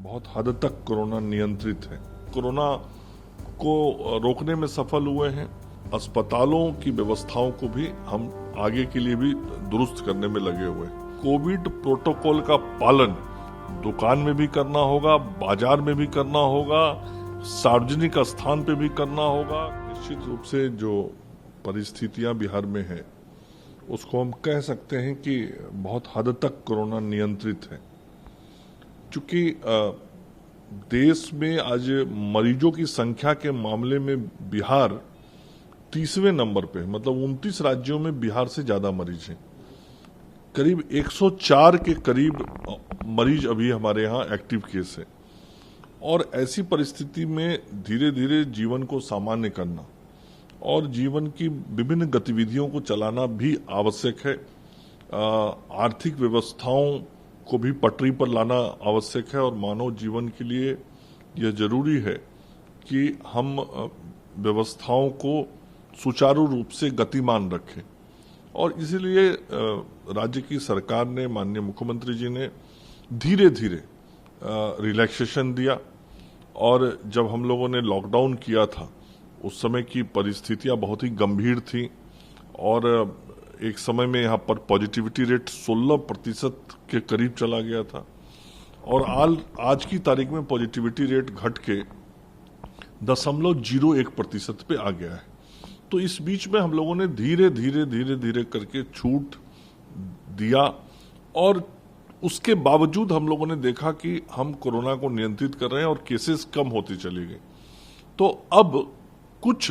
बहुत हद तक कोरोना नियंत्रित है। कोरोना को रोकने में सफल हुए हैं। अस्पतालों की व्यवस्थाओं को भी हम आगे के लिए भी दुरुस्त करने में लगे हुए हैं। कोविड प्रोटोकॉल का पालन दुकान में भी करना होगा, बाजार में भी करना होगा, सार्वजनिक स्थान पे भी करना होगा। निश्चित रूप से जो परिस्थितियां बिहार में है उसको हम कह सकते हैं कि बहुत हद तक कोरोना नियंत्रित है। चूंकि देश में आज मरीजों की संख्या के मामले में बिहार 30वें नंबर पे, मतलब 29 राज्यों में बिहार से ज्यादा मरीज हैं। करीब 104 के करीब मरीज अभी हमारे यहाँ एक्टिव केस है। और ऐसी परिस्थिति में धीरे धीरे जीवन को सामान्य करना और जीवन की विभिन्न गतिविधियों को चलाना भी आवश्यक है। आर्थिक व्यवस्थाओं को भी पटरी पर लाना आवश्यक है और मानव जीवन के लिए यह जरूरी है कि हम व्यवस्थाओं को सुचारू रूप से गतिमान रखें। और इसीलिए राज्य की सरकार ने, माननीय मुख्यमंत्री जी ने धीरे धीरे रिलैक्सेशन दिया। और जब हम लोगों ने लॉकडाउन किया था उस समय की परिस्थितियां बहुत ही गंभीर थी और एक समय में यहाँ पर पॉजिटिविटी रेट 16% के करीब चला गया था और आज की तारीख में पॉजिटिविटी रेट घट के 0.01% पे आ गया है। तो इस बीच में हम लोगों ने धीरे धीरे करके छूट दिया और उसके बावजूद हम लोगों ने देखा कि हम कोरोना को नियंत्रित कर रहे हैं और केसेस कम होती चली गई। तो अब कुछ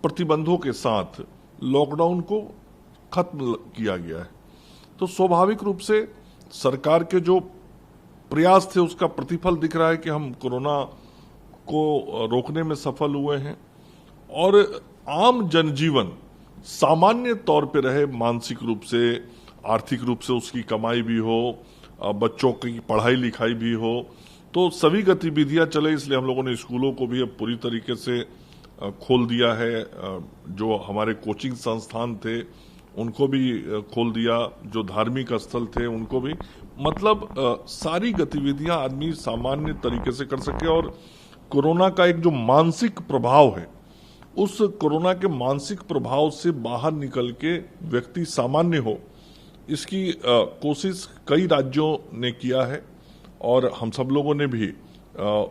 प्रतिबंधों के साथ लॉकडाउन को खत्म किया गया है। तो स्वाभाविक रूप से सरकार के जो प्रयास थे उसका प्रतिफल दिख रहा है कि हम कोरोना को रोकने में सफल हुए हैं और आम जनजीवन सामान्य तौर पे रहे, मानसिक रूप से, आर्थिक रूप से उसकी कमाई भी हो, बच्चों की पढ़ाई लिखाई भी हो, तो सभी गतिविधियां चले। इसलिए हम लोगों ने स्कूलों को भी अब पूरी तरीके से खोल दिया है। जो हमारे कोचिंग संस्थान थे उनको भी खोल दिया, जो धार्मिक स्थल थे उनको भी, मतलब सारी गतिविधियां आदमी सामान्य तरीके से कर सके। और कोरोना का एक जो मानसिक प्रभाव है, उस कोरोना के मानसिक प्रभाव से बाहर निकल के व्यक्ति सामान्य हो, इसकी कोशिश कई राज्यों ने किया है और हम सब लोगों ने भी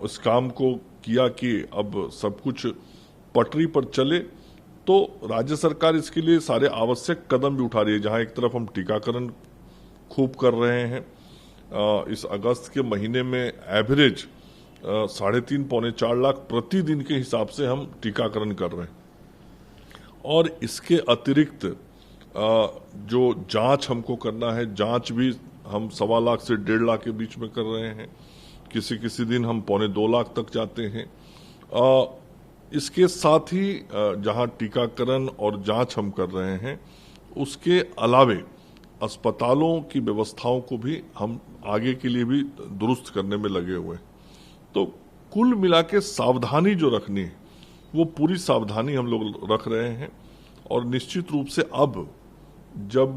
इस काम को किया कि अब सब कुछ पटरी पर चले। तो राज्य सरकार इसके लिए सारे आवश्यक कदम भी उठा रही है। जहां एक तरफ हम टीकाकरण खूब कर रहे हैं, इस अगस्त के महीने में एवरेज 3.5-4 लाख प्रतिदिन के हिसाब से हम टीकाकरण कर रहे हैं। और इसके अतिरिक्त जो जांच हमको करना है, जांच भी हम 1.25 लाख से 1.5 लाख के बीच में कर रहे हैं। किसी दिन हम 2.25 लाख तक जाते हैं। इसके साथ ही जहां टीकाकरण और जांच हम कर रहे हैं, उसके अलावे अस्पतालों की व्यवस्थाओं को भी हम आगे के लिए भी दुरुस्त करने में लगे हुए हैं। तो कुल मिला के सावधानी जो रखनी है वो पूरी सावधानी हम लोग रख रहे हैं। और निश्चित रूप से अब जब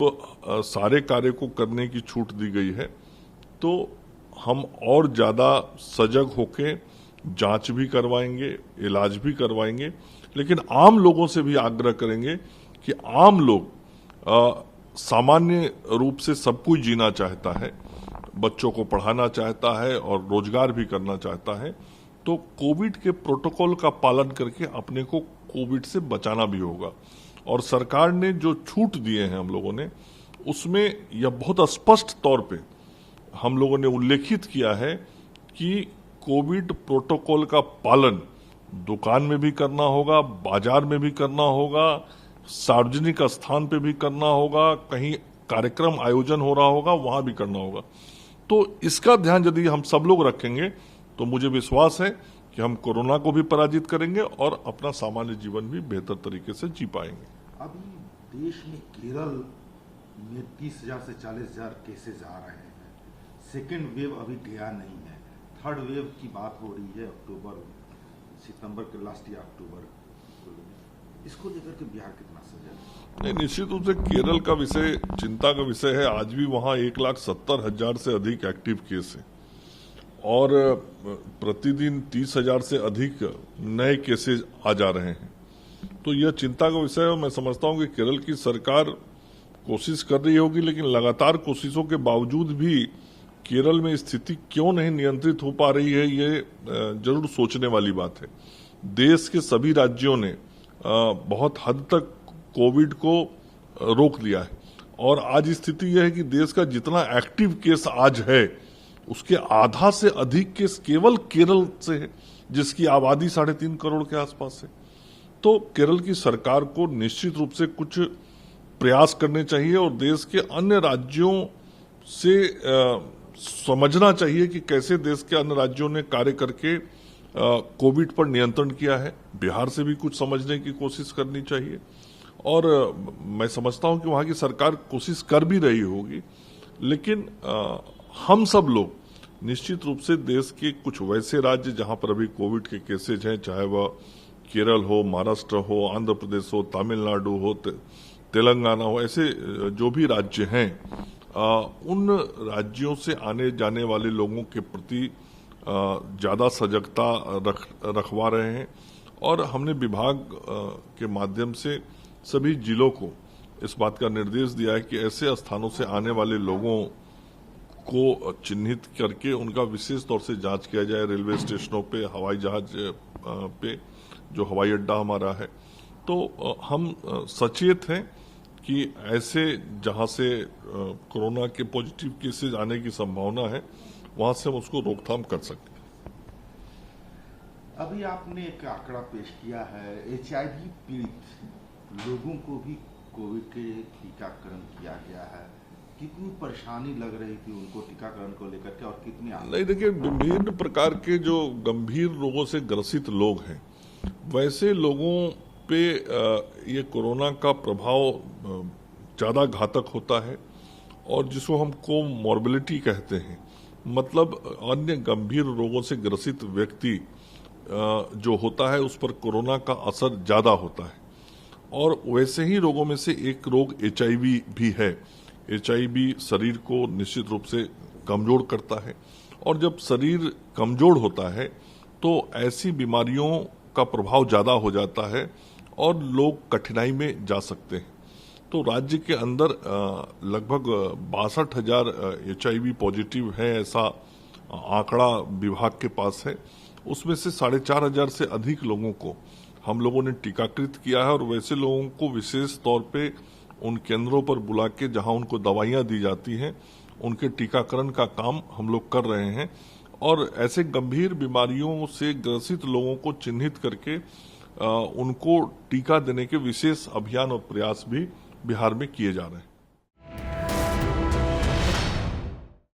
सारे कार्य को करने की छूट दी गई है तो हम और ज्यादा सजग होके जांच भी करवाएंगे, इलाज भी करवाएंगे। लेकिन आम लोगों से भी आग्रह करेंगे कि आम लोग सामान्य रूप से सब कुछ जीना चाहता है, बच्चों को पढ़ाना चाहता है और रोजगार भी करना चाहता है। तो कोविड के प्रोटोकॉल का पालन करके अपने को कोविड से बचाना भी होगा। और सरकार ने जो छूट दिए हैं हम लोगों ने, उसमें यह बहुत स्पष्ट तौर पे हम लोगों ने उल्लेखित किया है कि कोविड प्रोटोकॉल का पालन दुकान में भी करना होगा, बाजार में भी करना होगा, सार्वजनिक स्थान पे भी करना होगा, कहीं कार्यक्रम आयोजन हो रहा होगा वहां भी करना होगा। तो इसका ध्यान यदि हम सब लोग रखेंगे तो मुझे विश्वास है कि हम कोरोना को भी पराजित करेंगे और अपना सामान्य जीवन भी बेहतर तरीके से जी पाएंगे। अभी देश में केरल में 30,000 से 40,000 केसेस आ रहे हैं। सेकेंड वेव अभी गया नहीं है। थर्ड वेव की बात हो रही है सितंबर के लास्ट या अक्टूबर। इसको लेकर के बिहार कितना सजग? नहीं, निश्चित रूप से केरल का विषय चिंता का विषय है। आज भी वहां 1,70,000 से अधिक एक्टिव केस है और प्रतिदिन 30,000 से अधिक नए केसेज आ जा रहे हैं। तो यह चिंता का विषय है। मैं समझता हूं कि केरल की सरकार कोशिश कर रही होगी, लेकिन लगातार कोशिशों के बावजूद भी केरल में स्थिति क्यों नहीं नियंत्रित हो पा रही है, ये जरूर सोचने वाली बात है। देश के सभी राज्यों ने बहुत हद तक कोविड को रोक लिया है और आज स्थिति यह है कि देश का जितना एक्टिव केस आज है उसके आधा से अधिक केस केवल केरल से है, जिसकी आबादी 3.5 करोड़ के आसपास है। तो केरल की सरकार को निश्चित रूप से कुछ प्रयास करने चाहिए और देश के अन्य राज्यों से समझना चाहिए कि कैसे देश के अन्य राज्यों ने कार्य करके कोविड पर नियंत्रण किया है। बिहार से भी कुछ समझने की कोशिश करनी चाहिए और मैं समझता हूं कि वहां की सरकार कोशिश कर भी रही होगी, लेकिन हम सब लोग निश्चित रूप से देश के कुछ वैसे राज्य जहां पर अभी कोविड के केसेज हैं, चाहे वह केरल हो, महाराष्ट्र हो, आंध्र प्रदेश हो, तमिलनाडु हो, तेलंगाना हो, ऐसे जो भी राज्य हैं, उन राज्यों से आने जाने वाले लोगों के प्रति ज्यादा सजगता रखवा रहे हैं और हमने विभाग के माध्यम से सभी जिलों को इस बात का निर्देश दिया है कि ऐसे स्थानों से आने वाले लोगों को चिन्हित करके उनका विशेष तौर से जांच किया जाए। रेलवे स्टेशनों पे, हवाई जहाज पे, जो हवाई अड्डा हमारा है, तो हम सचेत हैं कि ऐसे जहां से कोरोना के पॉजिटिव केसेज आने की संभावना है वहां से हम उसको रोकथाम कर सकते हैं। अभी आपने एक आंकड़ा पेश किया है, HIV पीड़ित लोगों को भी कोविड के टीकाकरण किया गया है। कितनी परेशानी लग रही थी उनको टीकाकरण को लेकर के और कितनी नहीं, देखिए, विभिन्न प्रकार के जो गंभीर रोगों से ग्रसित लोग हैं वैसे लोगों पे ये कोरोना का प्रभाव ज्यादा घातक होता है और जिसको हम कोमॉर्बिडिटी कहते हैं, मतलब अन्य गंभीर रोगों से ग्रसित व्यक्ति जो होता है उस पर कोरोना का असर ज्यादा होता है। और वैसे ही रोगों में से एक रोग HIV भी है। HIV शरीर को निश्चित रूप से कमजोर करता है और जब शरीर कमजोर होता है तो ऐसी बीमारियों का प्रभाव ज्यादा हो जाता है और लोग कठिनाई में जा सकते हैं। तो राज्य के अंदर लगभग 62,000 HIV पॉजिटिव है, ऐसा आंकड़ा विभाग के पास है। उसमें से 4,500 से अधिक लोगों को हम लोगों ने टीकाकृत किया है और वैसे लोगों को विशेष तौर पे उन केंद्रों पर बुला के जहां उनको दवाइयां दी जाती हैं उनके टीकाकरण का काम हम लोग कर रहे हैं और ऐसे गंभीर बीमारियों से ग्रसित लोगों को चिन्हित करके उनको टीका देने के विशेष अभियान और प्रयास भी बिहार में किए जा रहे हैं।